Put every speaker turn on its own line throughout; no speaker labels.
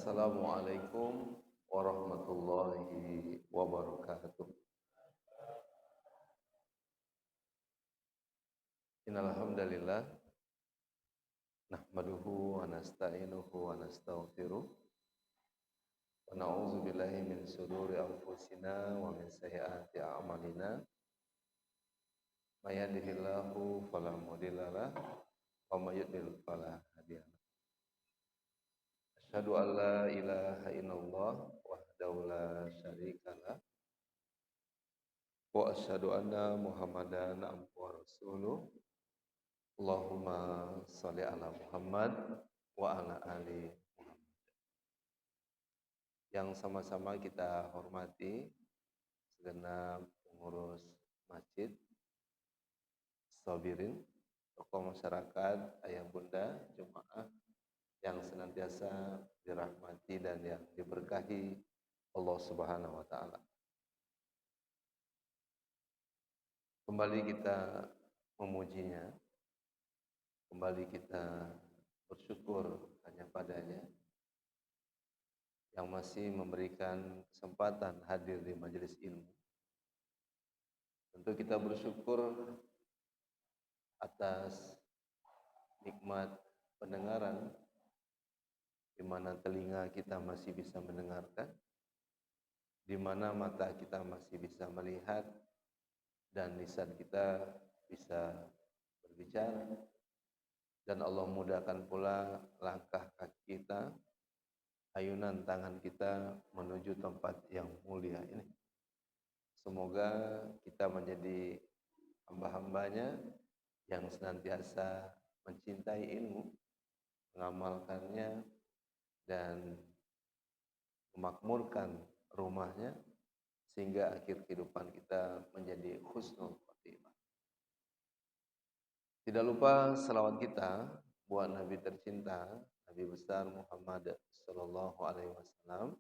Assalamualaikum warahmatullahi wabarakatuh. Innal hamdalillah nahmaduhu wa nasta'inuhu wa nastaghfiruh wa na'udzu billahi min shururi anfusina wa min sayyiati a'malina. May yahdihillahu fala mudhillalah wa may yudlil fala hadiyalah. Asyhadu an la ilaha illallah wahdahu la syarikalah wa asyhadu anna Muhammadan abduhu wa rasuluh. Allahumma sholli ala Muhammad wa ala ali Muhammad. Yang sama-sama kita hormati segenap pengurus masjid, sabirin, tokoh masyarakat, ayah bunda, jemaah yang senantiasa dirahmati dan yang diberkahi Allah Subhanahu wa taala. Kembali kita memujinya, kembali kita bersyukur hanya padanya yang masih memberikan kesempatan hadir di majelis ilmu. Tentu kita bersyukur atas nikmat pendengaran, di mana telinga kita masih bisa mendengarkan, di mana mata kita masih bisa melihat, dan lisan kita bisa berbicara. Dan Allah mudahkan pula langkah kaki kita, ayunan tangan kita menuju tempat yang mulia ini. Semoga kita menjadi hamba-hambanya yang senantiasa mencintai ilmu, mengamalkannya, dan memakmurkan rumahnya, sehingga akhir kehidupan kita menjadi husnul khotimah. Tidak lupa selawat kita buat Nabi tercinta, Nabi besar Muhammad sallallahu alaihi wasallam,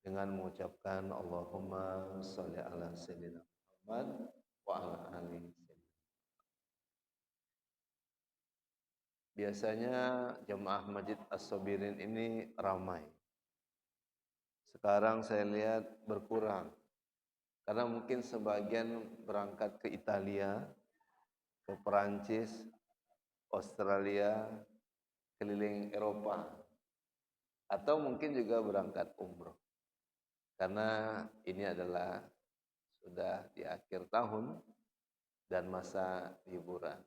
dengan mengucapkan Allahumma sholli ala sayyidina Muhammad wa ala ali sayyidina. Biasanya jemaah Masjid As-Sabirin ini ramai. Sekarang saya lihat berkurang, karena mungkin sebagian berangkat ke Italia, ke Perancis, Australia, keliling Eropa, atau mungkin juga berangkat umroh. Karena ini adalah sudah di akhir tahun dan masa liburan.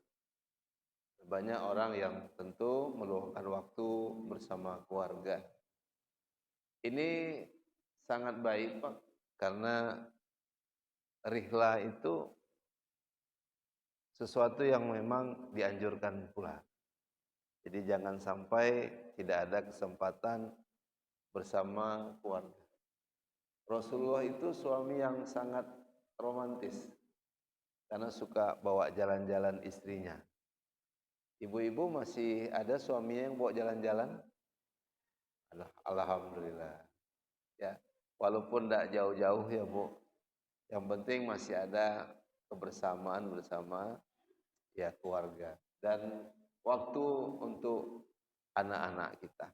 Banyak orang yang tentu meluangkan waktu bersama keluarga. Ini sangat baik, Pak, karena rihlah itu sesuatu yang memang dianjurkan pula. Jadi jangan sampai tidak ada kesempatan bersama keluarga. Rasulullah itu suami yang sangat romantis, karena suka bawa jalan-jalan istrinya. Ibu-ibu masih ada suaminya yang bawa jalan-jalan? Alhamdulillah. Ya, walaupun tidak jauh-jauh ya Bu, yang penting masih ada kebersamaan bersama ya keluarga, dan waktu untuk anak-anak kita.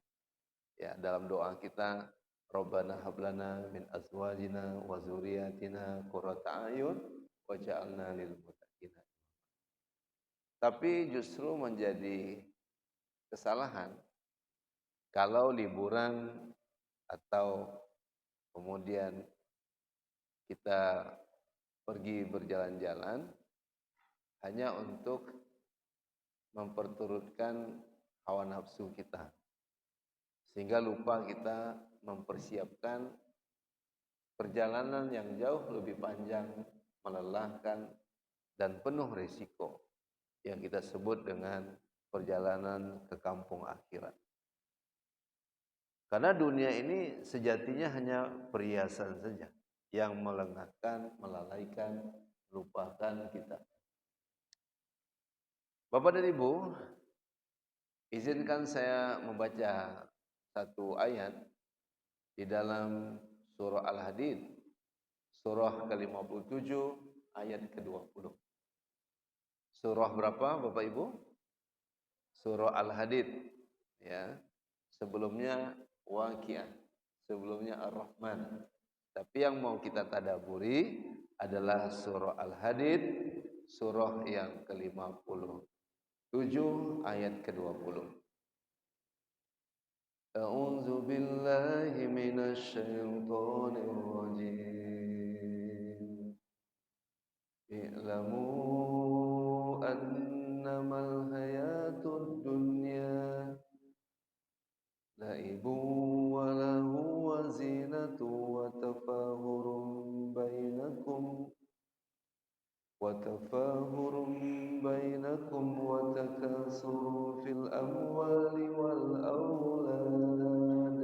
Ya, dalam doa kita, Rabbana hablana min azwajina wa dzurriyyatina qurrata a'yun waj'alna lil muttaqina. Tapi justru menjadi kesalahan kalau liburan atau kemudian kita pergi berjalan-jalan hanya untuk memperturutkan hawa nafsu kita, sehingga lupa kita mempersiapkan perjalanan yang jauh lebih panjang, melelahkan, dan penuh risiko, yang kita sebut dengan perjalanan ke kampung akhirat. Karena dunia ini sejatinya hanya perhiasan saja yang melengahkan, melalaikan, melupakan kita. Bapak dan Ibu, izinkan saya membaca satu ayat di dalam surah Al-Hadid, surah ke-57 ayat ke-20. Surah berapa Bapak Ibu? Surah Al-Hadid, ya. Sebelumnya Waqiah. Sebelumnya Ar-Rahman. Tapi yang mau kita tadaburi adalah surah Al-Hadid, surah yang ke-57 ayat ke-20. A'udzu billahi minasy syaithanir rajim. I'lamu annamal hayatud dunya la'ibun wa lahu wa zinatu wa tafahurum bainakum wa takasuru fil amwali wal aulad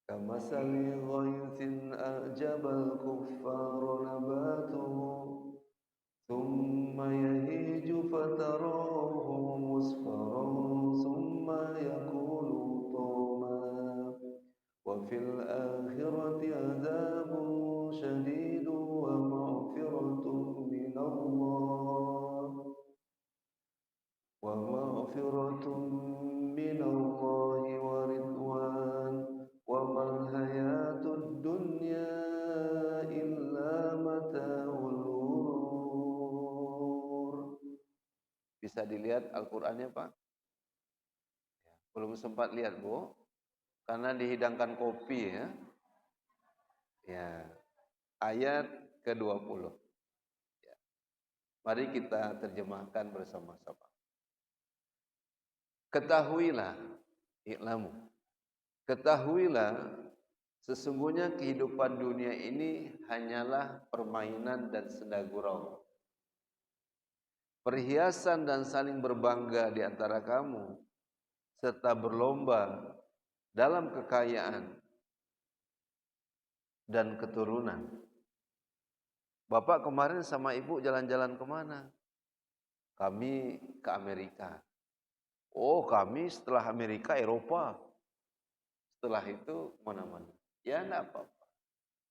kamasali ghaythin a'jabal kuffara nabatuhu thumma yahiju fatarahu musfarran thumma yakulu tawma wa fil akhirati adzabun syadidun wa maghfiratun minallahi wa ridwan wa mal hayatud dunya illa mata'ul ghurur. Bisa dilihat Al-Qur'annya, Pak? Belum sempat lihat, Bu, karena dihidangkan kopi ya. Ya. Ayat ke-20. Ya. Mari kita terjemahkan bersama-sama. Ketahuilah, i'lamu. Ketahuilah sesungguhnya kehidupan dunia ini hanyalah permainan dan senda gurau. Perhiasan dan saling berbangga di antara kamu serta berlomba dalam kekayaan dan keturunan. Bapak kemarin sama ibu jalan-jalan kemana? Kami ke Amerika. Oh, kami setelah Amerika Eropa. Setelah itu mana-mana. Ya enggak apa-apa.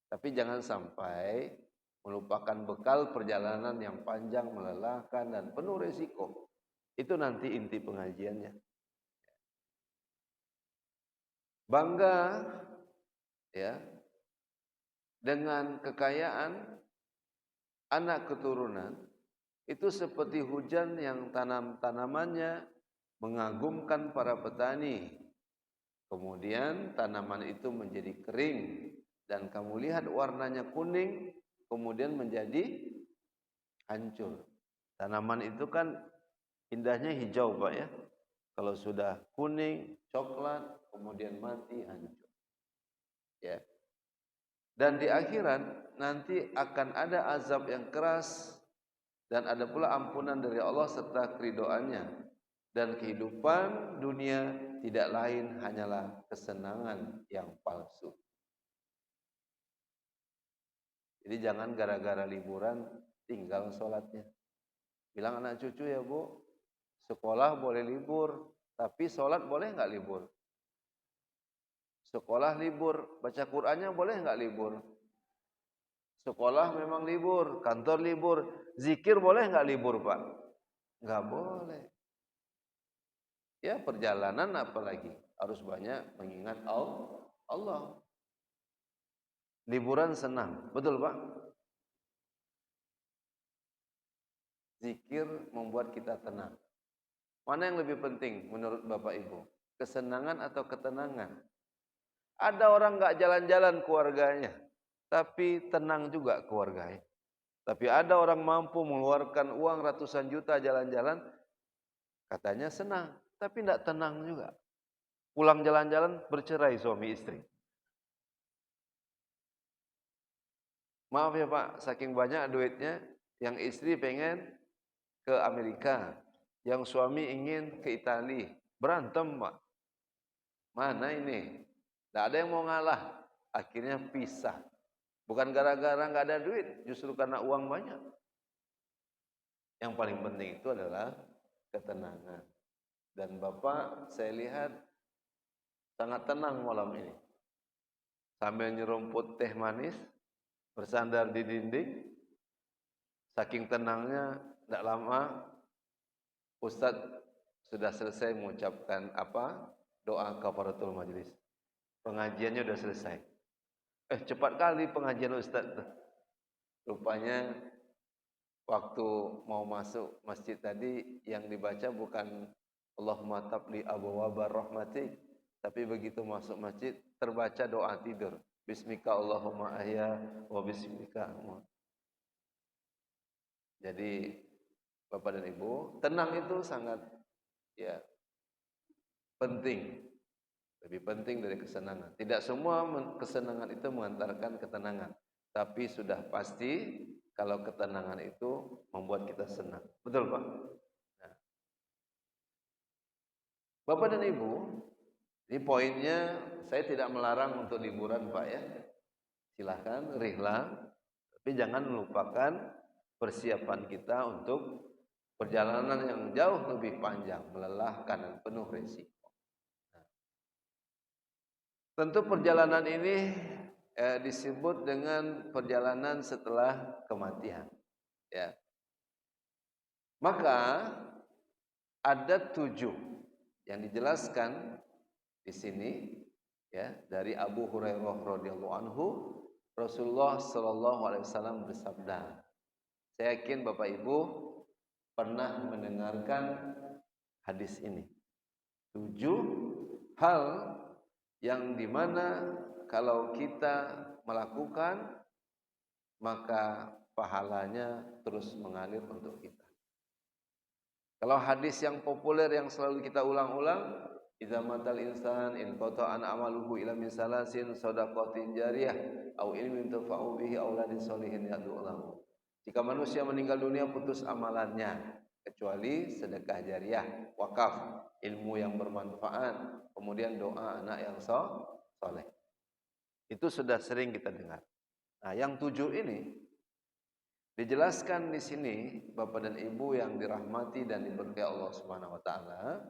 Tapi jangan sampai melupakan bekal perjalanan yang panjang, melelahkan dan penuh resiko. Itu nanti inti pengajiannya. Bangga ya dengan kekayaan anak keturunan itu seperti hujan yang tanamannya mengagumkan para petani. Kemudian tanaman itu menjadi kering dan kamu lihat warnanya kuning, kemudian menjadi hancur. Tanaman itu kan indahnya hijau, Pak ya. Kalau sudah kuning, coklat, kemudian mati, hancur. Ya. Dan di akhirat nanti akan ada azab yang keras dan ada pula ampunan dari Allah serta keridhaannya. Dan kehidupan dunia tidak lain hanyalah kesenangan yang palsu. Jadi jangan gara-gara liburan tinggal sholatnya. Bilang anak cucu ya Bu, sekolah boleh libur, tapi sholat boleh nggak libur? Sekolah libur, baca Qur'annya boleh nggak libur? Sekolah memang libur, kantor libur, zikir boleh nggak libur Pak? Nggak boleh. Ya perjalanan apalagi harus banyak mengingat Allah. Liburan senang, betul Pak? Zikir membuat kita tenang. Mana yang lebih penting menurut Bapak Ibu? Kesenangan atau ketenangan? Ada orang nggak jalan-jalan keluarganya, tapi tenang juga keluarganya. Tapi ada orang mampu mengeluarkan uang ratusan juta jalan-jalan, katanya senang, tapi tidak tenang juga. Pulang jalan-jalan bercerai suami istri. Maaf ya Pak, saking banyak duitnya, yang istri pengen ke Amerika, yang suami ingin ke Italia. Berantem Pak. Mana ini? Tidak ada yang mau ngalah. Akhirnya pisah. Bukan gara-gara nggak ada duit, justru karena uang banyak. Yang paling penting itu adalah ketenangan. Dan Bapak saya lihat sangat tenang malam ini. Sambil nyerumput teh manis, bersandar di dinding, saking tenangnya, tidak lama Ustadz sudah selesai mengucapkan doa kafaratul majelis. pengajiannya udah selesai. Cepat kali pengajian Ustaz tuh. Rupanya waktu mau masuk masjid tadi yang dibaca bukan Allahumma tabli abwaaba rahmatik, tapi begitu masuk masjid terbaca doa tidur. Bismika Allahumma ahya wa bismika amut. Jadi Bapak dan Ibu, tenang itu sangat ya penting. Lebih penting dari kesenangan. Tidak semua kesenangan itu mengantarkan ketenangan, tapi sudah pasti kalau ketenangan itu membuat kita senang. Betul, Pak? Nah, Bapak dan Ibu, ini poinnya saya tidak melarang untuk liburan, Pak ya. Silahkan rihlah, tapi jangan melupakan persiapan kita untuk perjalanan yang jauh lebih panjang, melelahkan dan penuh resiko. Tentu perjalanan ini disebut dengan perjalanan setelah kematian. Ya. Maka ada 7 yang dijelaskan di sini ya dari Abu Hurairah radhiyallahu anhu. Rasulullah sallallahu alaihi wasallam bersabda. Saya yakin Bapak Ibu pernah mendengarkan hadis ini. 7 hal yang dimana kalau kita melakukan maka pahalanya terus mengalir untuk kita. Kalau hadis yang populer yang selalu kita ulang-ulang, idza matal insan in qata'an amaluhu ila min salasin shadaqatin jariyah au ilmin tafa'u bihi auladin sholihin yad'u lahu. Jika manusia meninggal dunia putus amalannya kecuali sedekah jariah, wakaf, ilmu yang bermanfaat, kemudian doa anak yang soleh. Itu sudah sering kita dengar. Nah, yang 7 ini dijelaskan di sini Bapak dan Ibu yang dirahmati dan diberkahi Allah Subhanahu wa taala.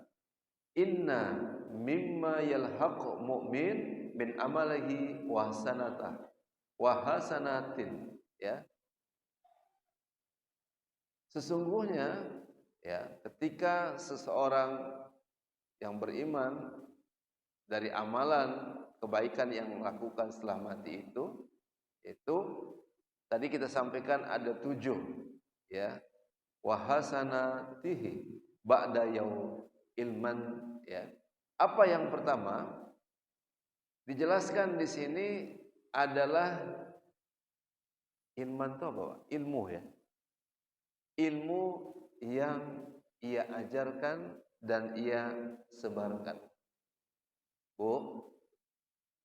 Inna mimma yalhaqu mu'min min amalihi wa hasanatin ya. Sesungguhnya ya, ketika seseorang yang beriman dari amalan kebaikan yang melakukan setelah mati itu tadi kita sampaikan ada 7 ya. Wa hasanatihi ba'da yaum ilman ya. Apa yang pertama dijelaskan di sini adalah ilman itu apa? Ilmu ya. Ilmu yang ia ajarkan dan ia sebarkan. Bu,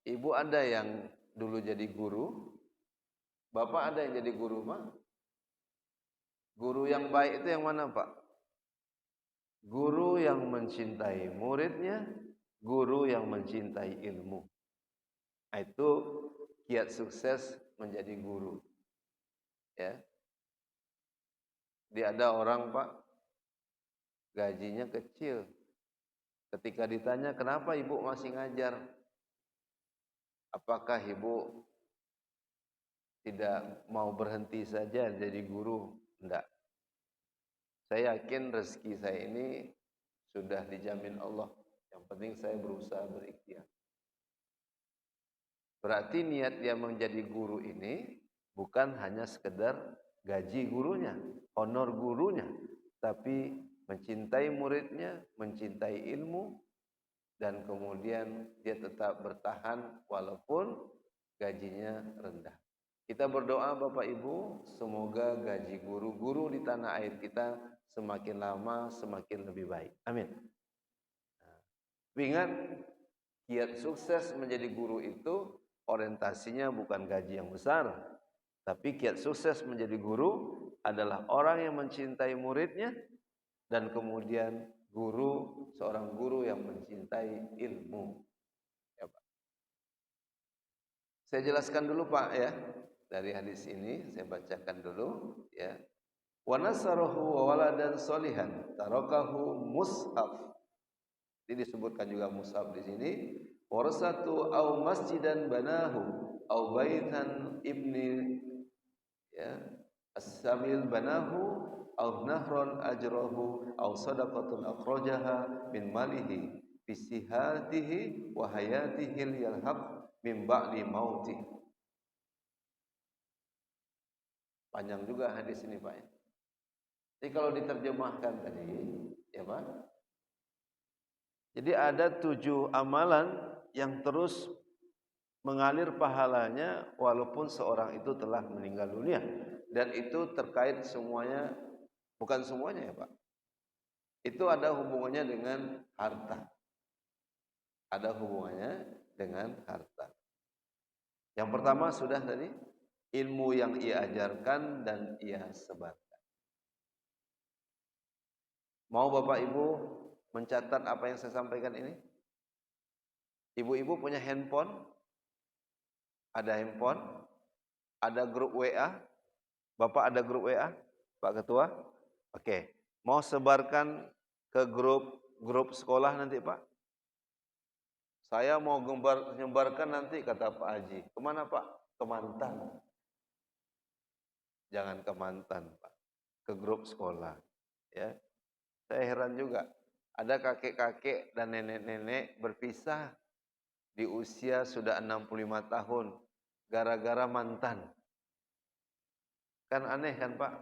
Ibu ada yang dulu jadi guru? Bapak ada yang jadi guru, Pak? Guru yang baik itu yang mana, Pak? Guru yang mencintai muridnya, guru yang mencintai ilmu. Itu kiat sukses menjadi guru. Ya. Dia ada orang, Pak, gajinya kecil. Ketika ditanya, kenapa ibu masih ngajar? Apakah ibu tidak mau berhenti saja jadi guru? Enggak. Saya yakin rezeki saya ini sudah dijamin Allah. Yang penting saya berusaha berikhtiar. Berarti niat dia menjadi guru ini bukan hanya sekedar gaji gurunya, honor gurunya, tapi mencintai muridnya, mencintai ilmu, dan kemudian dia tetap bertahan walaupun gajinya rendah. Kita berdoa Bapak Ibu, semoga gaji guru-guru di tanah air kita semakin lama semakin lebih baik. Amin. Ingat, kiat sukses menjadi guru itu orientasinya bukan gaji yang besar, tapi kiat sukses menjadi guru adalah orang yang mencintai muridnya dan kemudian seorang guru yang mencintai ilmu. Ya, Pak. Saya jelaskan dulu Pak ya. Dari hadis ini saya bacakan dulu ya. Wa nasarahu wa waladan solihan tarakahu mushaf. Ini disebutkan juga mushaf di sini. Warsatu au masjidan banahu au baitan ibni ya as-samil banahu au nahron ajrahu au sadaqatun akhrajaha min malihi fisihatihi wa hayatihi yalhaq min ba'di mauti. Panjang juga hadis ini Pak ya. Jadi kalau diterjemahkan tadi, ya Pak. Jadi ada 7 amalan yang terus mengalir pahalanya walaupun seorang itu telah meninggal dunia. Dan itu terkait semuanya, bukan semuanya ya Pak. Itu ada hubungannya dengan harta. Ada hubungannya dengan harta. Yang pertama sudah tadi, ilmu yang ia ajarkan dan ia sebarkan. Mau Bapak Ibu mencatat apa yang saya sampaikan ini? Ibu-ibu punya handphone? Ada handphone? Ada grup WA? Bapak ada grup WA? Pak Ketua? Oke. Mau sebarkan ke grup sekolah nanti Pak? Saya mau nyebarkan nanti kata Pak Haji. Kemana Pak? Ke Mantan. Jangan ke Mantan Pak. Ke grup sekolah. Ya. Saya heran juga. Ada kakek-kakek dan nenek-nenek berpisah di usia sudah 65 tahun. Gara-gara mantan. Kan aneh kan Pak?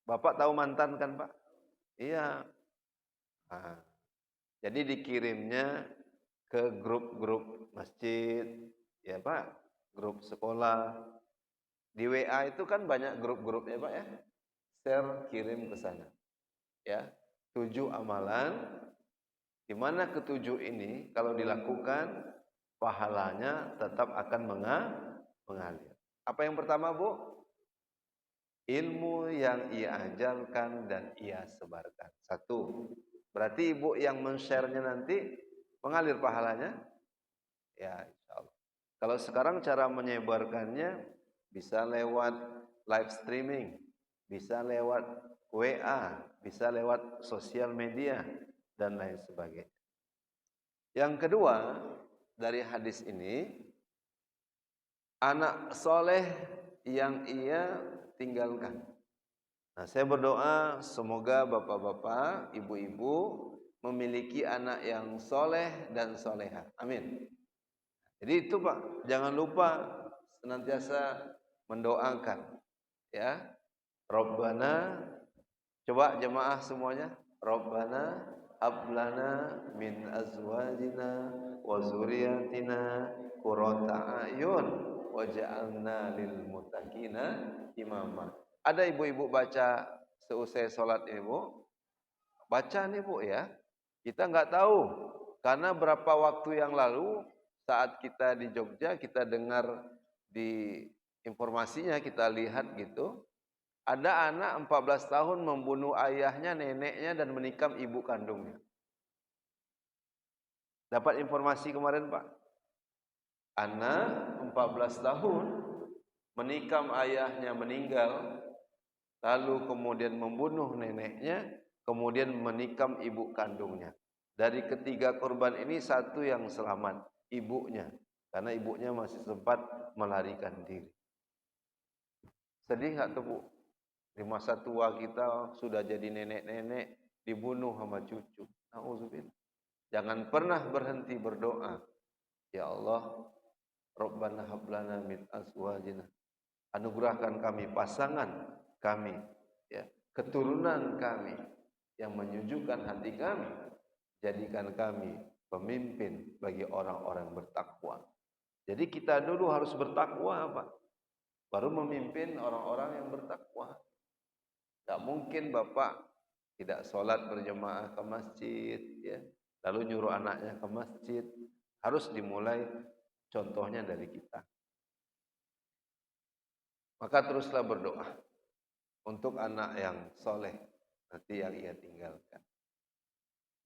Bapak tahu mantan kan Pak? Iya. Nah, jadi dikirimnya ke grup-grup masjid, ya Pak, grup sekolah. Di WA itu kan banyak grup-grupnya Pak ya. Share, kirim ke sana. Ya, 7 amalan, di mana ke-7 ini kalau dilakukan pahalanya tetap akan mengalir. Apa yang pertama Bu? Ilmu yang ia ajarkan dan ia sebarkan. 1. Berarti ibu yang men-share-nya nanti mengalir pahalanya? Ya, insyaallah. Kalau sekarang cara menyebarkannya bisa lewat live streaming, bisa lewat WA, bisa lewat sosial media dan lain sebagainya. Yang kedua, dari hadis ini, anak soleh yang ia tinggalkan. Nah, saya berdoa semoga bapak-bapak, ibu-ibu memiliki anak yang soleh dan soleha. Amin. Jadi itu Pak, jangan lupa senantiasa mendoakan. Ya, Rabbana, coba jemaah semuanya, Rabbana hablana min azwajina wa zuriyatina qurrata a'yun waj'alna lil muttaqina imama. Ada ibu-ibu baca seusai sholat ini Bu? Baca nih Bu ya. Kita nggak tahu karena berapa waktu yang lalu saat kita di Jogja kita dengar di informasinya kita lihat gitu. Ada anak 14 tahun membunuh ayahnya, neneknya dan menikam ibu kandungnya. Dapat informasi kemarin Pak. Anak 14 tahun menikam ayahnya meninggal, lalu kemudian membunuh neneknya, kemudian menikam ibu kandungnya. Dari ketiga korban ini satu yang selamat, ibunya. Karena ibunya masih sempat melarikan diri. Sedih nggak tuh Bu? Di masa tua kita sudah jadi nenek-nenek dibunuh sama cucu. Nauzubillah. Jangan pernah berhenti berdoa. Ya Allah, Rabbana hablana min azwajina. Anugerahkan kami pasangan kami, ya, keturunan kami yang menyejukkan hati kami. Jadikan kami pemimpin bagi orang-orang bertakwa. Jadi kita dulu harus bertakwa Pak. Baru memimpin orang-orang yang bertakwa. Tidak mungkin Bapak tidak sholat berjemaah ke masjid, ya, lalu nyuruh anaknya ke masjid. Harus dimulai contohnya dari kita. Maka teruslah berdoa untuk anak yang soleh nanti yang ia tinggalkan.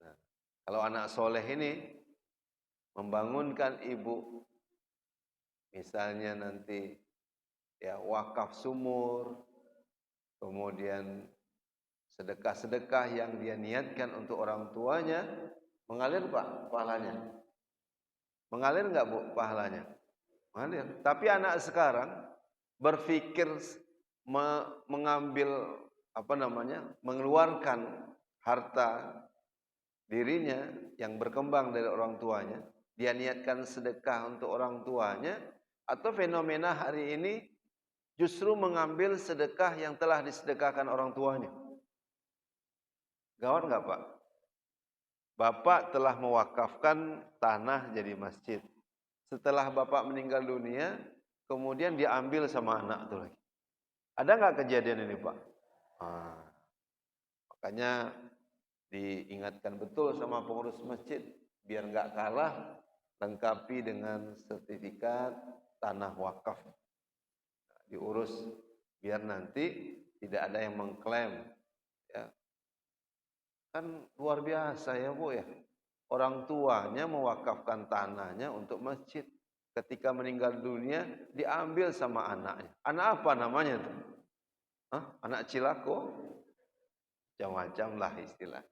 Nah, kalau anak soleh ini membangunkan ibu, misalnya nanti ya wakaf sumur, kemudian sedekah-sedekah yang dia niatkan untuk orang tuanya, mengalir Pak pahalanya? Mengalir enggak Bu pahalanya? Mengalir. Tapi anak sekarang berpikir mengambil mengeluarkan harta dirinya yang berkembang dari orang tuanya, dia niatkan sedekah untuk orang tuanya, atau fenomena hari ini justru mengambil sedekah yang telah disedekahkan orang tuanya. Gawat nggak Pak? Bapak telah mewakafkan tanah jadi masjid. Setelah Bapak meninggal dunia, kemudian diambil sama anak itu lagi. Ada nggak kejadian ini Pak? Nah, makanya diingatkan betul sama pengurus masjid, biar nggak kalah, lengkapi dengan sertifikat tanah wakaf. Diurus, biar nanti tidak ada yang mengklaim. Ya. Kan luar biasa ya Bu ya. Orang tuanya mewakafkan tanahnya untuk masjid. Ketika meninggal dunia, diambil sama anaknya. Anak apa namanya tuh? Hah? Anak cilako? Macam-macam lah istilah.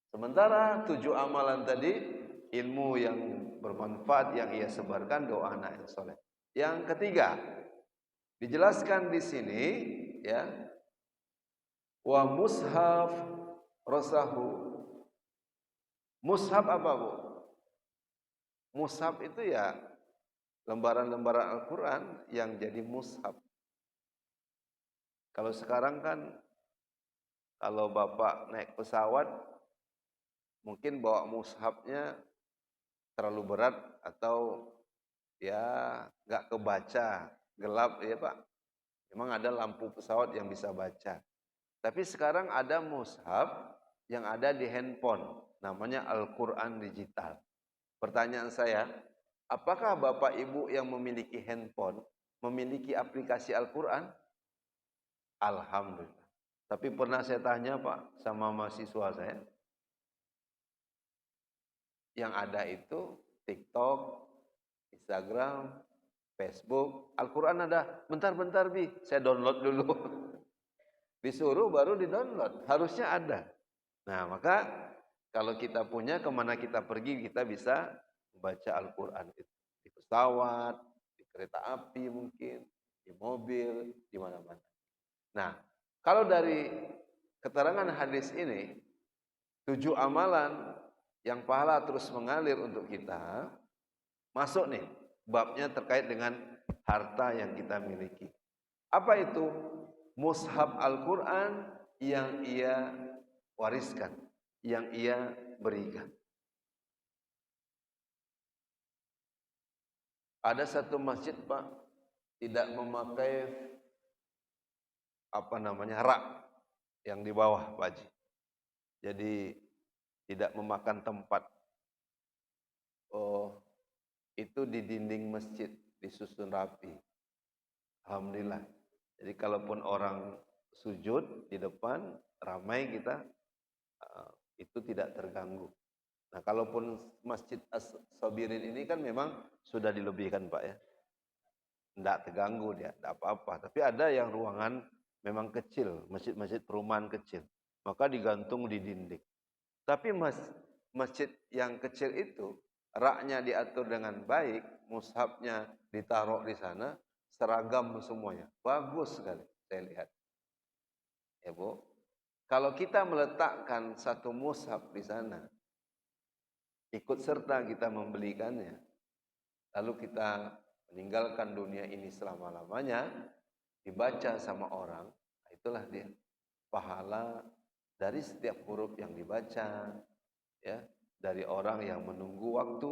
Sementara 7 amalan tadi, ilmu yang bermanfaat yang ia sebarkan, doa anak yang soleh. Yang ketiga, dijelaskan di sini, ya, wa mushaf rasahu. Mushaf apa Bu? Mushaf itu ya lembaran-lembaran Al-Quran yang jadi mushaf. Kalau sekarang kan, kalau Bapak naik pesawat, mungkin bawa mushafnya terlalu berat atau ya nggak kebaca, gelap ya Pak. Memang ada lampu pesawat yang bisa baca. Tapi sekarang ada mushaf yang ada di handphone, namanya Al-Quran digital. Pertanyaan saya, apakah Bapak Ibu yang memiliki handphone memiliki aplikasi Al-Quran? Alhamdulillah. Tapi pernah saya tanya Pak sama mahasiswa saya, yang ada itu TikTok, Instagram, Facebook, Al-Quran ada. Bentar-bentar Bi, saya download dulu. Disuruh baru di-download. Harusnya ada. Nah maka kalau kita punya, kemana kita pergi kita bisa membaca Al-Quran itu. Di pesawat, di kereta api mungkin, di mobil, di mana-mana. Nah kalau dari keterangan hadis ini, 7 amalan yang pahala terus mengalir untuk kita, masuk nih babnya terkait dengan harta yang kita miliki. Apa itu? Mushaf Al-Quran yang ia wariskan, yang ia berikan. Ada satu masjid Pak, tidak memakai rak yang di bawah Pak Haji. Jadi tidak memakan tempat. Oh, itu di dinding masjid disusun rapi. Alhamdulillah. Jadi kalaupun orang sujud di depan ramai kita, itu tidak terganggu. Nah, kalaupun Masjid As-Sabirin ini kan memang sudah dilebihkan Pak ya. Tidak terganggu dia, tidak apa-apa. Tapi ada yang ruangan memang kecil, masjid-masjid perumahan kecil. Maka digantung di dinding. Tapi masjid yang kecil itu, raknya diatur dengan baik, mushafnya ditaruh di sana, seragam semuanya. Bagus sekali saya lihat. Ya Bu, kalau kita meletakkan satu mushaf di sana, ikut serta kita membelikannya, lalu kita meninggalkan dunia ini selama-lamanya, dibaca sama orang, itulah dia pahala dari setiap huruf yang dibaca, ya, dari orang yang menunggu waktu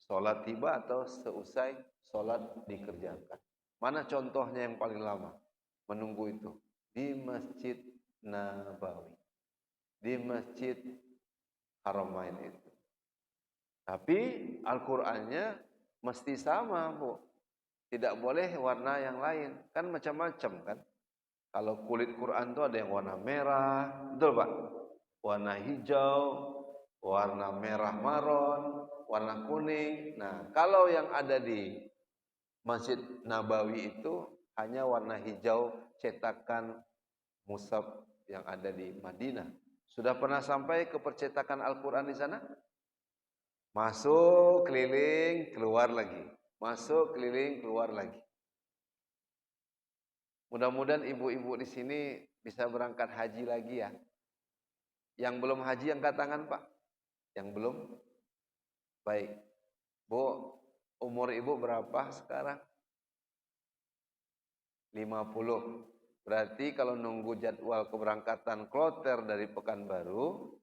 sholat tiba atau seusai sholat dikerjakan. Mana contohnya yang paling lama menunggu itu? Di Masjid Nabawi, di Masjid Haramain itu. Tapi Al-Qur'annya mesti sama, Bu. Tidak boleh warna yang lain. Kan macam-macam kan. Kalau kulit Quran itu ada yang warna merah, betul Pak? Warna hijau, warna merah maron, warna kuning. Nah, kalau yang ada di Masjid Nabawi itu hanya warna hijau cetakan mushaf yang ada di Madinah. Sudah pernah sampai ke percetakan Al-Quran di sana? Masuk, keliling, keluar lagi. Masuk, keliling, keluar lagi. Mudah-mudahan ibu-ibu di sini bisa berangkat haji lagi ya. Yang belum haji angkat tangan Pak. Yang belum? Baik. Bu, umur ibu berapa sekarang? 50. Berarti kalau nunggu jadwal keberangkatan kloter dari Pekanbaru,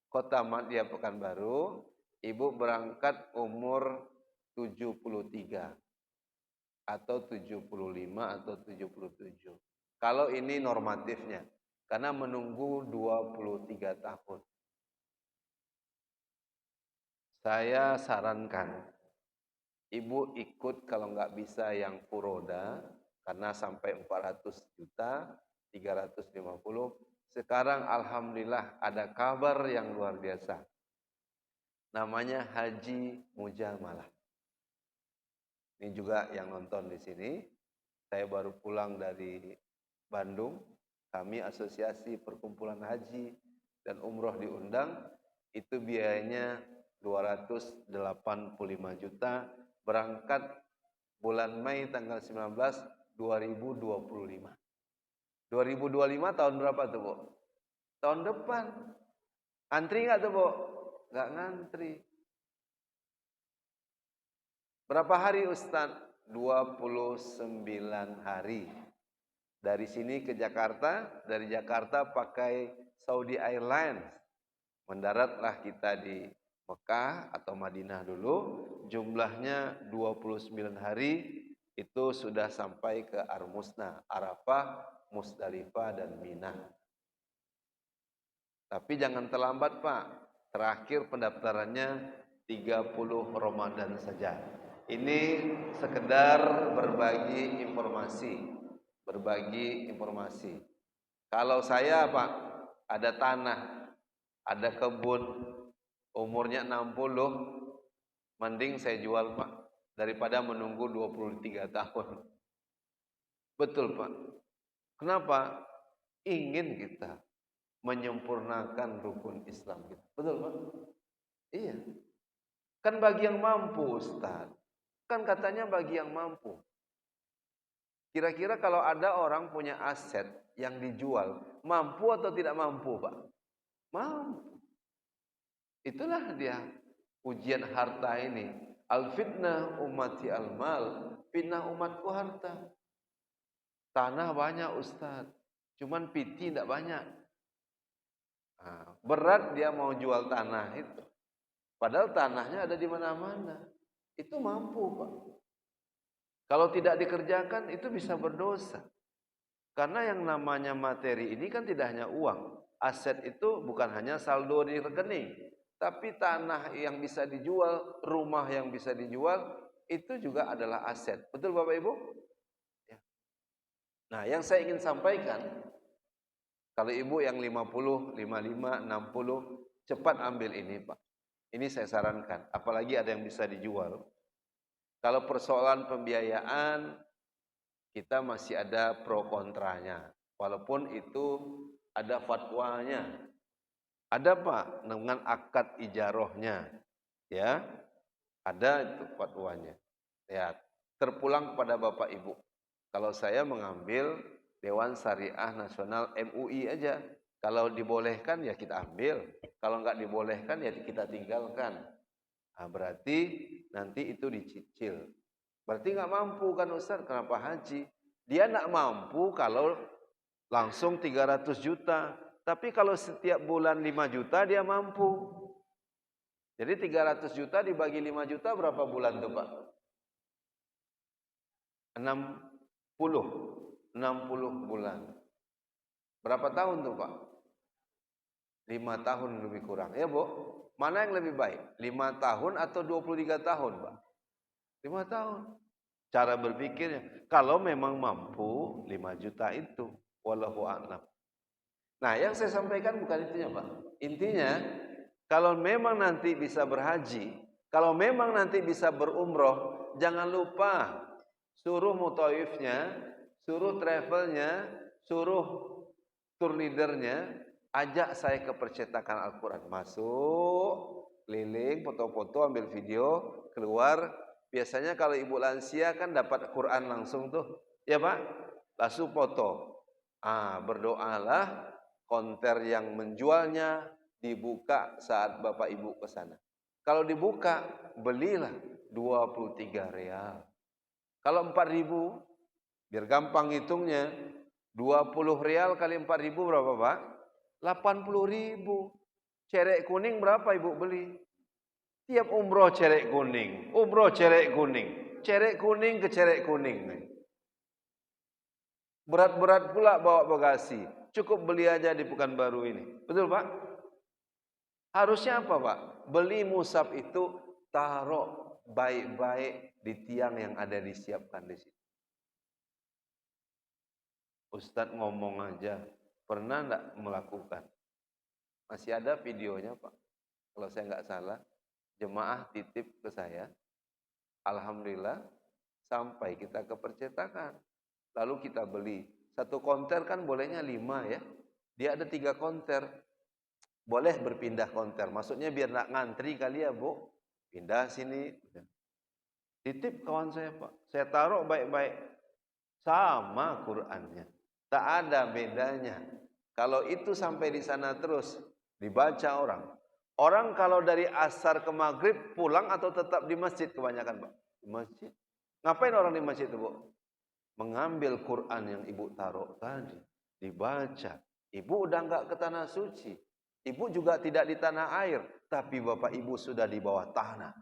Kota Madya Pekanbaru, ibu berangkat umur 73 atau 75 atau 77. Kalau ini normatifnya, karena menunggu 23 tahun. Saya sarankan ibu ikut kalau nggak bisa yang furoda, karena sampai 400 juta, 350. Sekarang alhamdulillah ada kabar yang luar biasa. Namanya Haji Mujamalah. Ini juga yang nonton di sini. Saya baru pulang dari Bandung. Kami asosiasi perkumpulan haji dan umroh diundang. Itu biayanya 285 juta. Berangkat bulan Mei tanggal 19 2025. 2025 tahun berapa tuh, Bu? Tahun depan. Antri nggak tuh, Bu? Nggak ngantri. Berapa hari, Ustaz? 29 hari. Dari sini ke Jakarta, dari Jakarta pakai Saudi Airlines. Mendaratlah kita di Mekah atau Madinah dulu. Jumlahnya 29 hari, itu sudah sampai ke Armusna, Arafah, Musdalifah, dan Mina. Tapi jangan terlambat, Pak. Terakhir pendaftarannya 30 Ramadan saja. Ini sekedar berbagi informasi. Kalau saya, Pak, ada tanah, ada kebun, umurnya 60, mending saya jual, Pak, daripada menunggu 23 tahun. Betul, Pak. Kenapa? Ingin kita menyempurnakan rukun Islam kita. Betul, Pak? Iya. Kan bagi yang mampu, Ustaz. Kan katanya bagi yang mampu. Kira-kira kalau ada orang punya aset yang dijual, mampu atau tidak mampu, Pak? Mampu. Itulah dia ujian harta ini. Al-fitnah ummati al-mal. Fitnah umatku harta. Tanah banyak, Ustaz. Cuman piti tidak banyak. Nah, berat dia mau jual tanah itu. Padahal tanahnya ada di mana-mana. Itu mampu, Pak. Kalau tidak dikerjakan itu bisa berdosa. Karena yang namanya materi ini kan tidak hanya uang. Aset itu bukan hanya saldo di rekening. Tapi tanah yang bisa dijual, rumah yang bisa dijual, itu juga adalah aset. Betul, Bapak Ibu? Ya. Nah, yang saya ingin sampaikan, kalau ibu yang 50, 55, 60, cepat ambil ini, Pak. Ini saya sarankan, apalagi ada yang bisa dijual. Kalau persoalan pembiayaan, kita masih ada pro kontranya. Walaupun itu ada fatwanya. Ada, Pak, dengan akad ijarohnya. Ya, ada itu fatwanya. Ya, terpulang kepada Bapak Ibu. Kalau saya mengambil Dewan Syariah Nasional MUI aja. Kalau dibolehkan ya kita ambil. Kalau nggak dibolehkan ya kita tinggalkan. Nah, berarti nanti itu dicicil. Berarti nggak mampu kan, Ustaz? Kenapa haji? Dia nggak mampu kalau langsung 300 juta. Tapi kalau setiap bulan 5 juta dia mampu. Jadi 300 juta dibagi 5 juta berapa bulan tuh, Pak? 60 bulan. Berapa tahun tuh, Pak? 5 tahun lebih kurang. Ya, Bu? Mana yang lebih baik? 5 tahun atau 23 tahun, Pak? 5 tahun. Cara berpikirnya, kalau memang mampu 5 juta itu, wallahu a'lam. Nah, yang saya sampaikan bukan intinya, Pak. Intinya, kalau memang nanti bisa berhaji, kalau memang nanti bisa berumroh, jangan lupa suruh mutawifnya, suruh travelnya, suruh tour leadernya, ajak saya ke percetakan Al-Quran. Masuk, keliling, foto-foto, ambil video, keluar. Biasanya kalau ibu lansia kan dapat Quran langsung tuh, ya Pak? Langsung foto. Berdoalah konter yang menjualnya dibuka saat Bapak Ibu ke sana. Kalau dibuka, belilah 23 real. Kalau 4.000, biar gampang hitungnya, 20 real kali 4.000 berapa Pak? 80.000. Cerek kuning berapa Ibu beli? Tiap umroh cerek kuning, umroh cerek kuning, cerek kuning ke cerek kuning. Berat-berat pula bawa bagasi. Cukup beli aja di Pekanbaru ini. Betul Pak? Harusnya apa Pak? Beli mushaf itu taruh baik-baik di tiang yang ada disiapkan di situ. Ustadz ngomong aja, pernah enggak melakukan? Masih ada videonya Pak. Kalau saya enggak salah, jemaah titip ke saya. Alhamdulillah, sampai kita ke percetakan. Lalu kita beli. Satu konter kan bolehnya 5 ya. Dia ada 3 konter. Boleh berpindah konter. Maksudnya biar enggak ngantri kali ya Bu. Pindah sini. Titip kawan saya Pak. Saya taruh baik-baik. Sama Qur'annya. Tak ada bedanya. Kalau itu sampai di sana terus dibaca orang. Orang kalau dari asar ke maghrib pulang atau tetap di masjid kebanyakan Pak? Di masjid. Ngapain orang di masjid itu Bu? Mengambil Quran yang ibu taruh tadi. Dibaca. Ibu udah enggak ke tanah suci. Ibu juga tidak di tanah air. Tapi Bapak Ibu sudah di bawah tanah.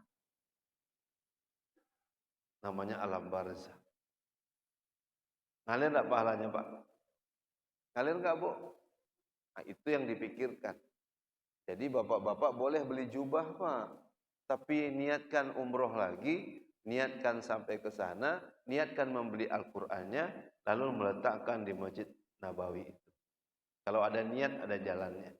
Namanya alam barzah. Ngalir enggak pahalanya Pak? Ngalir enggak Bu? Nah, itu yang dipikirkan. Jadi bapak-bapak boleh beli jubah Pak. Tapi niatkan umroh lagi. Niatkan sampai ke sana. Niatkan membeli Al-Qur'annya. Lalu meletakkan di Masjid Nabawi itu. Kalau ada niat, ada jalannya.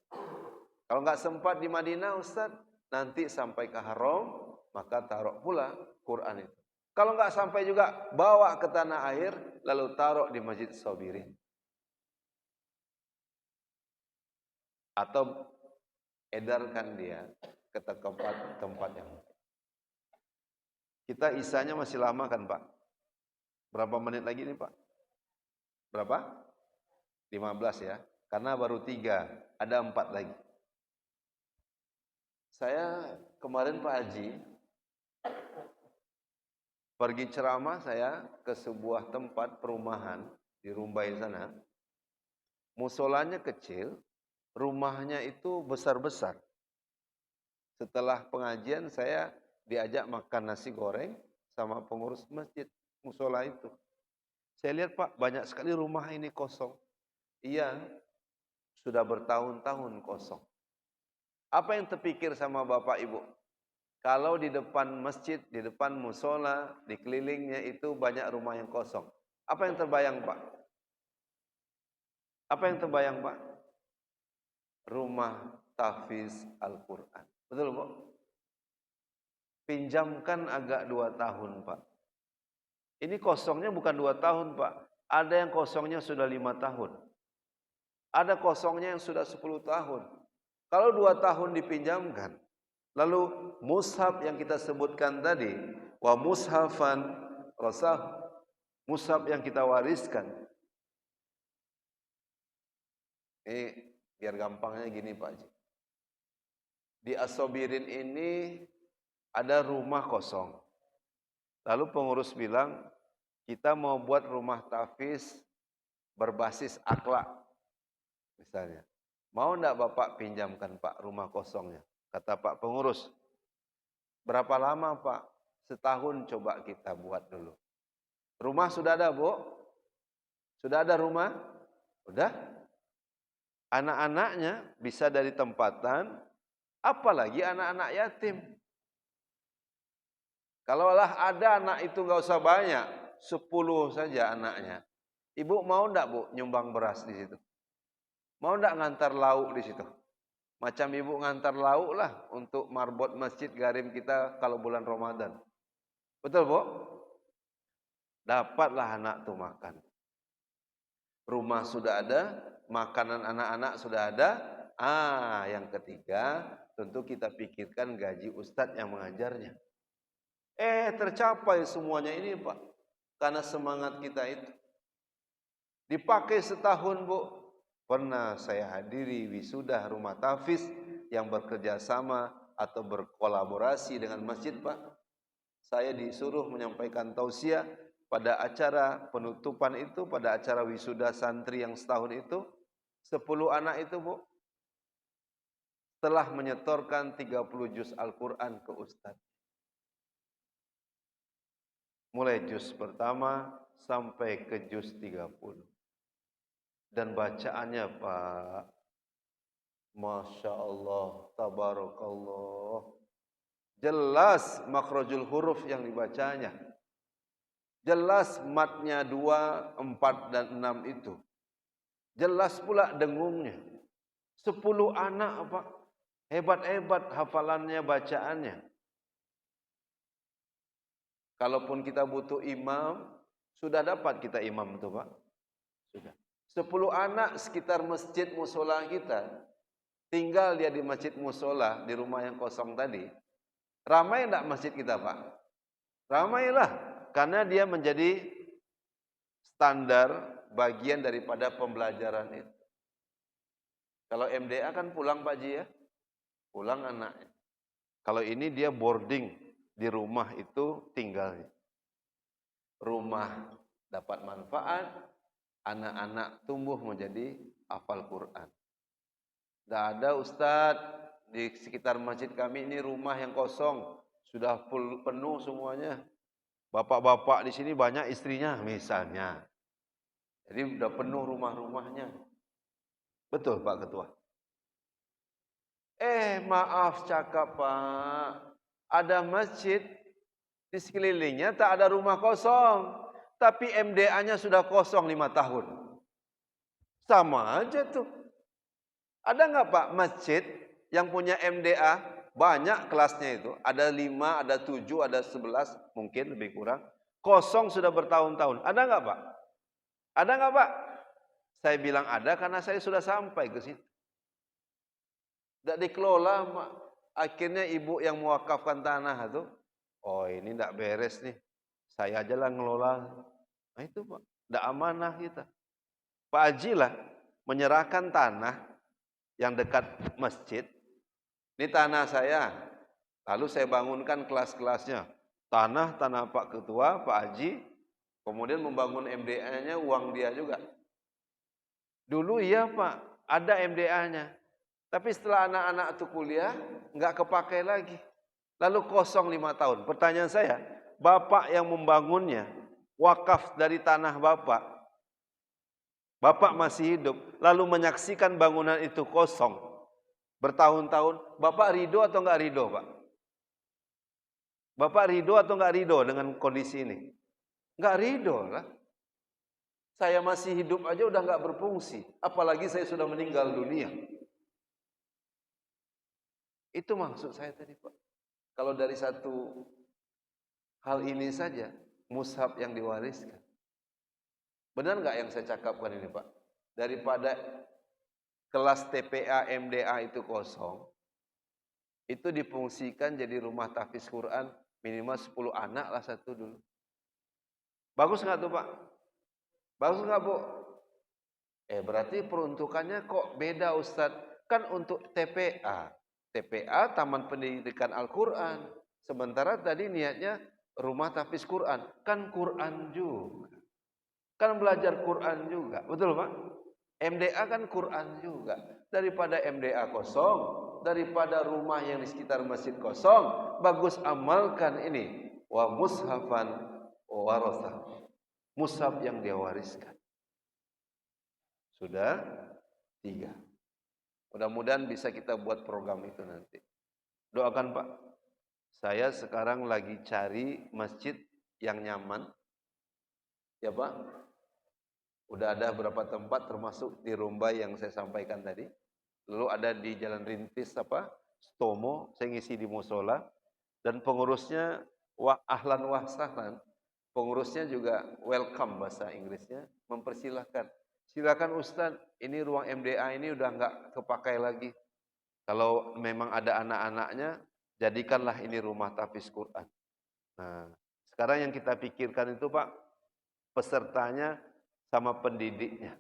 Kalau enggak sempat di Madinah Ustaz, nanti sampai ke Haram, maka taruh pula Quran itu. Kalau enggak sampai juga, bawa ke tanah air, lalu taruh di Masjid Sabirin. Atau edarkan dia ke tempat yang kita isanya masih lama kan Pak? Berapa menit lagi nih Pak? Berapa? 15 ya. Karena baru 3, ada 4 lagi. Saya kemarin Pak Haji pergi ceramah saya ke sebuah tempat perumahan di Rumbai sana. Musolanya kecil, rumahnya itu besar-besar. Setelah pengajian saya diajak makan nasi goreng sama pengurus masjid musola itu. Saya lihat Pak, banyak sekali rumah ini kosong. Iya, sudah bertahun-tahun kosong. Apa yang terpikir sama Bapak Ibu? Kalau di depan masjid, di depan musola, di kelilingnya itu banyak rumah yang kosong. Apa yang terbayang Pak? Apa yang terbayang Pak? Rumah tahfiz Al-Quran. Betul Pak? Pinjamkan agak 2 tahun Pak. Ini kosongnya bukan 2 tahun Pak. Ada yang kosongnya sudah 5 tahun. Ada kosongnya yang sudah 10 tahun. Kalau 2 tahun dipinjamkan, lalu mushaf yang kita sebutkan tadi, wa mushafan rasah, mushaf yang kita wariskan. Ini biar gampangnya gini Pak Haji. Di As-Sabirin ini ada rumah kosong. Lalu pengurus bilang, kita mau buat rumah tahfiz berbasis akhlak. Misalnya, mau enggak Bapak pinjamkan Pak rumah kosongnya? Kata Pak pengurus, berapa lama Pak? Setahun coba kita buat dulu. Rumah sudah ada Bu? Sudah ada rumah? Sudah? Anak-anaknya bisa dari tempatan, apalagi anak-anak yatim. Kalaulah ada anak itu enggak usah banyak, 10 saja anaknya. Ibu mau enggak Bu nyumbang beras di situ? Mau enggak ngantar lauk di situ? Macam ibu ngantar lauk lah untuk marbot masjid garim kita kalau bulan Ramadan. Betul Bu? Dapatlah anak tuh makan. Rumah sudah ada, makanan anak-anak sudah ada. Yang ketiga, tentu kita pikirkan gaji ustadz yang mengajarnya. Tercapai semuanya ini Pak. Karena semangat kita itu. Dipakai setahun Bu. Pernah saya hadiri wisuda rumah tahfiz yang bekerja sama atau berkolaborasi dengan masjid, Pak. Saya disuruh menyampaikan tausiah pada acara penutupan itu, pada acara wisuda santri yang setahun itu, 10 anak itu, Bu, telah menyetorkan 30 juz Al-Quran ke Ustaz. Mulai juz pertama sampai ke juz 30. Dan bacaannya, Pak, Masya Allah, Tabarakallah. Jelas makhrajul huruf yang dibacanya. Jelas matnya 2, 4, dan 6 itu. Jelas pula dengungnya. 10 anak, Pak. Hebat-hebat hafalannya, bacaannya. Kalaupun kita butuh imam, sudah dapat kita imam itu, Pak. Sudah. 10 anak sekitar masjid musola kita. Tinggal dia di masjid musola, di rumah yang kosong tadi. Ramai enggak masjid kita, Pak? Ramailah. Karena dia menjadi standar bagian daripada pembelajaran itu. Kalau MDA kan pulang, Pak Ji, ya? Pulang anaknya. Kalau ini dia boarding di rumah itu tinggalnya. Rumah dapat manfaat, anak-anak tumbuh menjadi hafal Quran. Tidak ada Ustadz di sekitar masjid kami ini rumah yang kosong, sudah penuh semuanya. Bapak-bapak di sini banyak istrinya misalnya. Jadi sudah penuh rumah-rumahnya. Betul Pak Ketua. Maaf cakap Pak. Ada masjid di sekelilingnya tak ada rumah kosong. Tapi MDA-nya sudah kosong 5 tahun. Sama aja tuh. Ada nggak Pak masjid yang punya MDA? Banyak kelasnya itu. Ada 5, ada 7, ada 11. Mungkin lebih kurang. Kosong sudah bertahun-tahun. Ada nggak Pak? Ada nggak Pak? Saya bilang ada karena saya sudah sampai ke situ. Tidak dikelola, Pak. Akhirnya ibu yang mewakafkan tanah itu, oh ini tidak beres nih. Saya aja lah ngelola. Nah itu Pak, tidak amanah kita. Pak Haji lah menyerahkan tanah yang dekat masjid. Ini tanah saya. Lalu saya bangunkan kelas-kelasnya. Tanah Pak Ketua, Pak Haji. Kemudian membangun MDA-nya, uang dia juga. Dulu iya Pak, ada MDA-nya. Tapi setelah anak-anak itu kuliah, nggak kepakai lagi. Lalu kosong 5 tahun. Pertanyaan saya, Bapak yang membangunnya, wakaf dari tanah Bapak, Bapak masih hidup, lalu menyaksikan bangunan itu kosong bertahun-tahun, Bapak ridho atau nggak ridho, Pak? Bapak ridho atau nggak ridho dengan kondisi ini? Nggak ridho lah. Saya masih hidup aja udah nggak berfungsi, apalagi saya sudah meninggal dunia. Itu maksud saya tadi Pak. Kalau dari satu hal ini saja, mushaf yang diwariskan. Benar nggak yang saya cakapkan ini Pak? Daripada kelas TPA, MDA itu kosong, itu difungsikan jadi rumah tahfiz Quran minimal 10 anak lah satu dulu. Bagus nggak tuh Pak? Bagus nggak Bu? Berarti peruntukannya kok beda Ustadz? Kan untuk TPA. TPA Taman Pendidikan Al-Quran. Sementara tadi niatnya rumah tahfiz Quran. Kan Quran juga. Kan belajar Quran juga. Betul Pak? MDA kan Quran juga. Daripada MDA kosong, daripada rumah yang di sekitar masjid kosong, bagus amalkan ini. Wa mushafan warasah. Mushaf yang dia wariskan. Sudah 3. Mudah-mudahan bisa kita buat program itu nanti. Doakan Pak. Saya sekarang lagi cari masjid yang nyaman. Ya Pak. Udah ada beberapa tempat termasuk di Rumbai yang saya sampaikan tadi. Lalu ada di Jalan Rintis Stomo, saya ngisi di musola. Dan pengurusnya ahlan wa sahlan. Pengurusnya juga welcome bahasa Inggrisnya, mempersilahkan. Silakan Ustadz, ini ruang MDA ini udah nggak kepakai lagi. Kalau memang ada anak-anaknya, jadikanlah ini rumah tahfiz Quran. Nah, sekarang yang kita pikirkan itu Pak, pesertanya sama pendidiknya.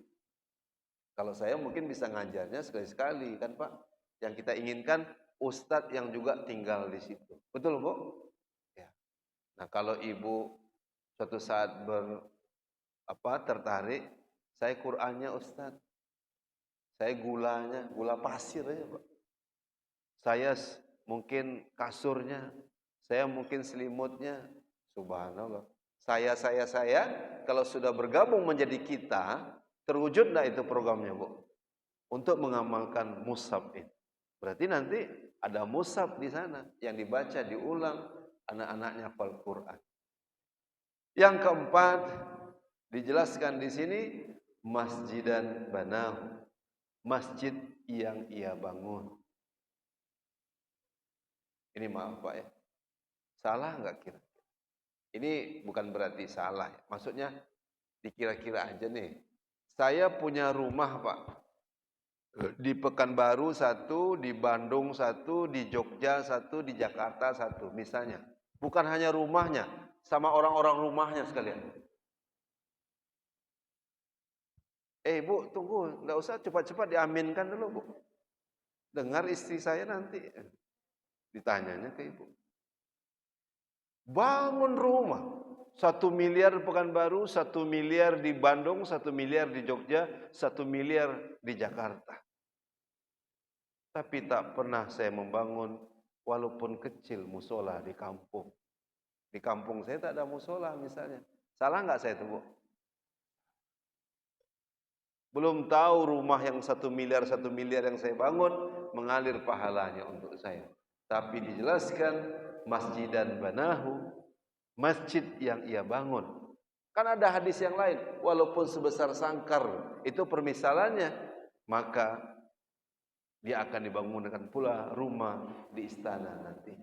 Kalau saya mungkin bisa ngajarnya sekali-sekali kan Pak. Yang kita inginkan ustadz yang juga tinggal di situ. Betul, Bu? Ya. Nah, kalau ibu suatu saat tertarik, saya Qur'annya ustadz. Saya gula pasir aja, Pak. Saya mungkin kasurnya, saya mungkin selimutnya. Subhanallah. Saya, kalau sudah bergabung menjadi kita, terwujud enggak itu programnya, Bu? Untuk mengamalkan mushaf itu. Berarti nanti ada mushaf di sana yang dibaca, diulang, anak-anaknya hafal Quran. Yang keempat, dijelaskan di sini masjidan banahu. Masjid yang ia bangun. Ini maaf Pak ya. Salah enggak kira? Ini bukan berarti salah. Maksudnya dikira-kira aja nih. Saya punya rumah Pak. Di Pekanbaru satu, di Bandung satu, di Jogja satu, di Jakarta satu. Misalnya. Bukan hanya rumahnya. Sama orang-orang rumahnya sekalian. Bu, tunggu. Enggak usah cepat-cepat diaminkan dulu Bu. Dengar istri saya nanti. Ditanyanya ke ibu. Bangun rumah. 1 miliar di Pekanbaru, 1 miliar di Bandung, 1 miliar di Jogja, 1 miliar di Jakarta. Tapi tak pernah saya membangun walaupun kecil musola di kampung. Di kampung saya tak ada musola misalnya. Salah enggak saya itu, Bu? Belum tahu rumah yang 1 miliar yang saya bangun mengalir pahalanya untuk saya. Tapi dijelaskan masjidan banahu, masjid yang ia bangun. Kan ada hadis yang lain, walaupun sebesar sangkar itu permisalannya, maka dia akan dibangunkan pula rumah di istana nanti.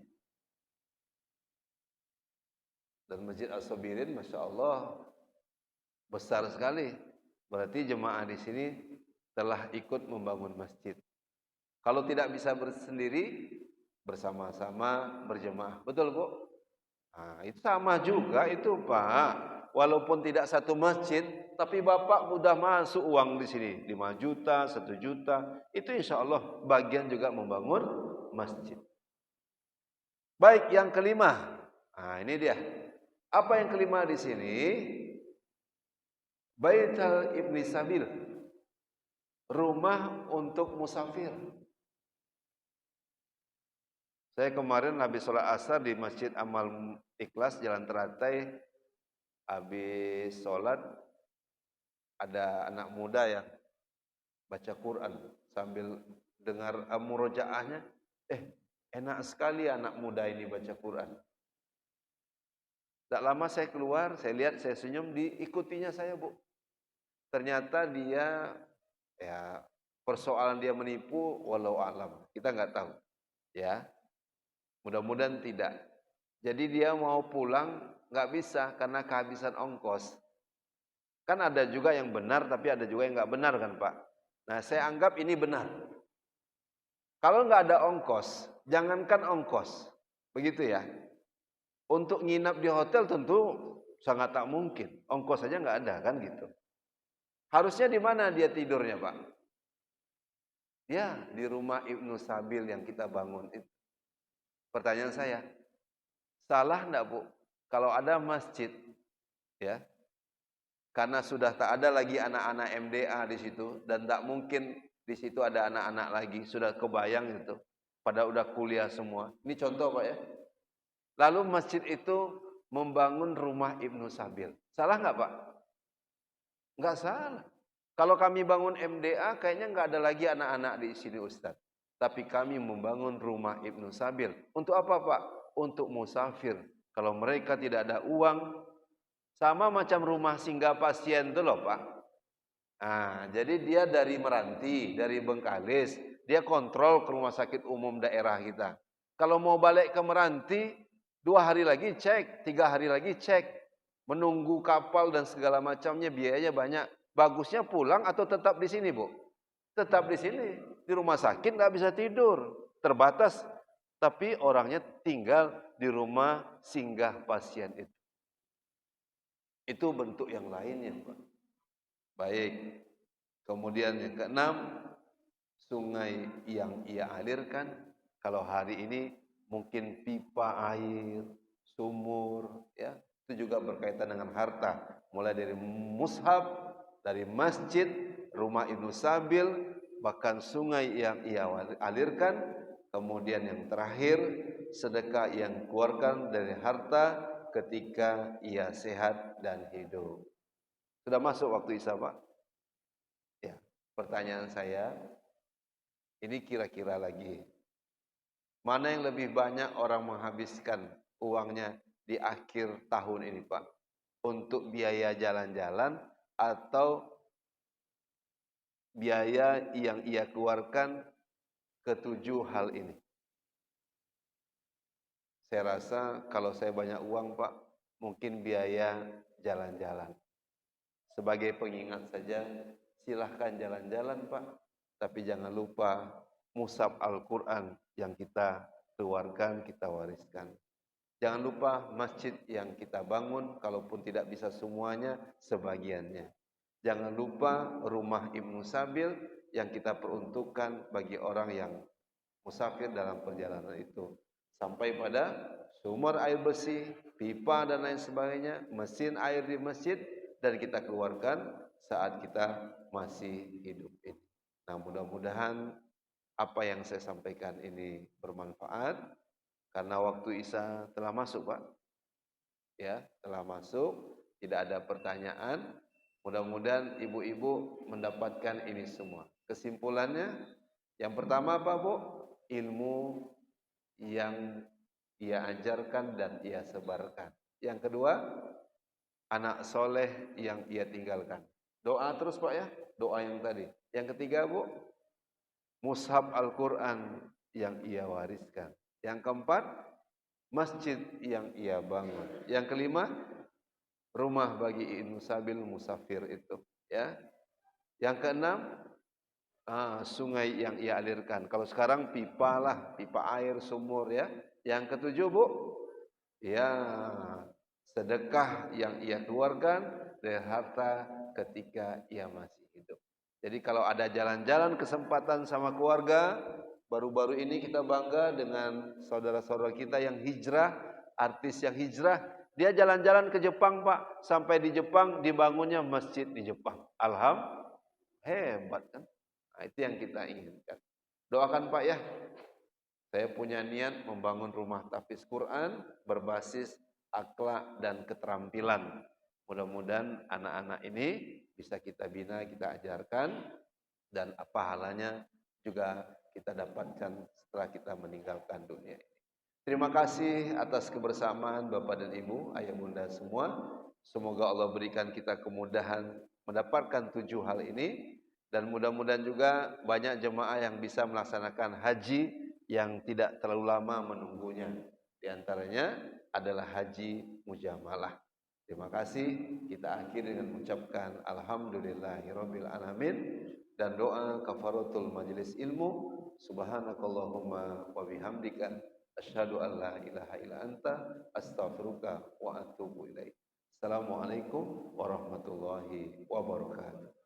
Dan Masjid As-Sabirin, Masya Allah, besar sekali. Berarti jemaah di sini telah ikut membangun masjid. Kalau tidak bisa bersendiri, bersama-sama berjemaah. Betul, Bu? Nah, itu sama juga itu, Pak. Walaupun tidak satu masjid, tapi Bapak sudah masuk uang di sini. 5 juta, 1 juta. Itu insya Allah bagian juga membangun masjid. Baik, yang kelima. Nah, ini dia. Apa yang kelima di sini? Baitul Ibni Sabil. Rumah untuk musafir. Saya kemarin habis sholat asar di Masjid Amal Ikhlas Jalan Teratai. Habis sholat ada anak muda yang baca Quran sambil dengar murojaahnya. Enak sekali anak muda ini baca Quran. Tak lama saya keluar, saya lihat, saya senyum, diikutinya saya, Bu. Ternyata dia, ya persoalan dia menipu, walau alam. Kita nggak tahu. Ya, mudah-mudahan tidak. Jadi dia mau pulang, nggak bisa karena kehabisan ongkos. Kan ada juga yang benar, tapi ada juga yang nggak benar kan Pak. Nah saya anggap ini benar. Kalau nggak ada ongkos, jangankan ongkos, begitu ya. Untuk nginap di hotel tentu sangat tak mungkin. Ongkos saja nggak ada kan gitu. Harusnya di mana dia tidurnya Pak? Ya di rumah Ibnu Sabil yang kita bangun itu. Pertanyaan saya, salah enggak Bu? Kalau ada masjid, ya, karena sudah tak ada lagi anak-anak MDA di situ dan tak mungkin di situ ada anak-anak lagi, sudah kebayang itu, pada udah kuliah semua. Ini contoh Pak ya. Lalu masjid itu membangun rumah Ibnu Sabil. Salah enggak Pak? Enggak salah. Kalau kami bangun MDA, kayaknya enggak ada lagi anak-anak di sini Ustaz. Tapi kami membangun rumah Ibnu Sabil. Untuk apa Pak? Untuk musafir. Kalau mereka tidak ada uang, sama macam rumah singgah pasien itu loh Pak. Nah, jadi dia dari Meranti, dari Bengkalis, dia kontrol ke rumah sakit umum daerah kita. Kalau mau balik ke Meranti, 2 hari lagi cek, 3 hari lagi cek. Menunggu kapal dan segala macamnya biayanya banyak. Bagusnya pulang atau tetap di sini, Bu? Tetap di sini. Di rumah sakit nggak bisa tidur, terbatas. Tapi orangnya tinggal di rumah singgah pasien itu. Itu bentuk yang lainnya, Pak. Baik. Kemudian yang keenam, sungai yang ia alirkan. Kalau hari ini mungkin pipa air, sumur, ya, itu juga berkaitan dengan harta. Mulai dari mushaf, dari masjid, rumah Ibnu Sabil, bahkan sungai yang ia alirkan. Kemudian yang terakhir, sedekah yang keluarkan dari harta ketika ia sehat dan hidup. Sudah masuk waktu Isya, Pak? Ya. Pertanyaan saya, ini kira-kira lagi, mana yang lebih banyak orang menghabiskan uangnya di akhir tahun ini, Pak? Untuk biaya jalan-jalan atau biaya yang ia keluarkan ketujuh hal ini? Saya rasa kalau saya banyak uang, Pak, mungkin biaya jalan-jalan. Sebagai pengingat saja, silahkan jalan-jalan, Pak. Tapi jangan lupa mushaf Al-Quran yang kita keluarkan, kita wariskan. Jangan lupa masjid yang kita bangun, kalaupun tidak bisa semuanya, sebagiannya. Jangan lupa rumah Ibnu Sabil yang kita peruntukkan bagi orang yang musafir dalam perjalanan itu. Sampai pada sumber air bersih, pipa dan lain sebagainya, mesin air di masjid, dan kita keluarkan saat kita masih hidup ini. Nah, mudah-mudahan apa yang saya sampaikan ini bermanfaat, karena waktu Isya telah masuk, Pak. Ya, telah masuk, tidak ada pertanyaan. Mudah-mudahan ibu-ibu mendapatkan ini semua. Kesimpulannya, yang pertama apa, Bu? Ilmu yang ia ajarkan dan ia sebarkan. Yang kedua, anak soleh yang ia tinggalkan. Doa terus, Pak, ya, doa yang tadi. Yang ketiga, Bu, mushaf Al-Quran yang ia wariskan. Yang keempat, masjid yang ia bangun. Yang kelima, rumah bagi Ibnu Sabil musafir itu, ya. Yang keenam, sungai yang ia alirkan. Kalau sekarang pipa lah, pipa air, sumur, ya. Yang ketujuh, Bu, ya, sedekah yang ia keluarkan dari harta ketika ia masih hidup. Jadi kalau ada jalan-jalan kesempatan sama keluarga, baru-baru ini kita bangga dengan saudara-saudara kita yang hijrah, artis yang hijrah. Dia jalan-jalan ke Jepang, Pak. Sampai di Jepang dibangunnya masjid di Jepang. Alhamdulillah, hebat kan? Nah, itu yang kita inginkan. Doakan, Pak, ya. Saya punya niat membangun rumah tahfiz Quran berbasis akhlak dan keterampilan. Mudah-mudahan anak-anak ini bisa kita bina, kita ajarkan, dan pahalanya juga kita dapatkan setelah kita meninggalkan dunia ini. Terima kasih atas kebersamaan Bapak dan Ibu, ayah bunda semua. Semoga Allah berikan kita kemudahan mendapatkan 7 hal ini, dan mudah-mudahan juga banyak jemaah yang bisa melaksanakan haji yang tidak terlalu lama menunggunya. Di antaranya adalah haji mujamalah. Terima kasih. Kita akhiri dengan mengucapkan alhamdulillahirabbil alamin dan doa kafaratul majelis ilmu. Subhanakallahumma wa bihamdika asyhadu an la ilaha illa anta astaghfiruka wa atubu ilaik. Assalamualaikum warahmatullahi wabarakatuh.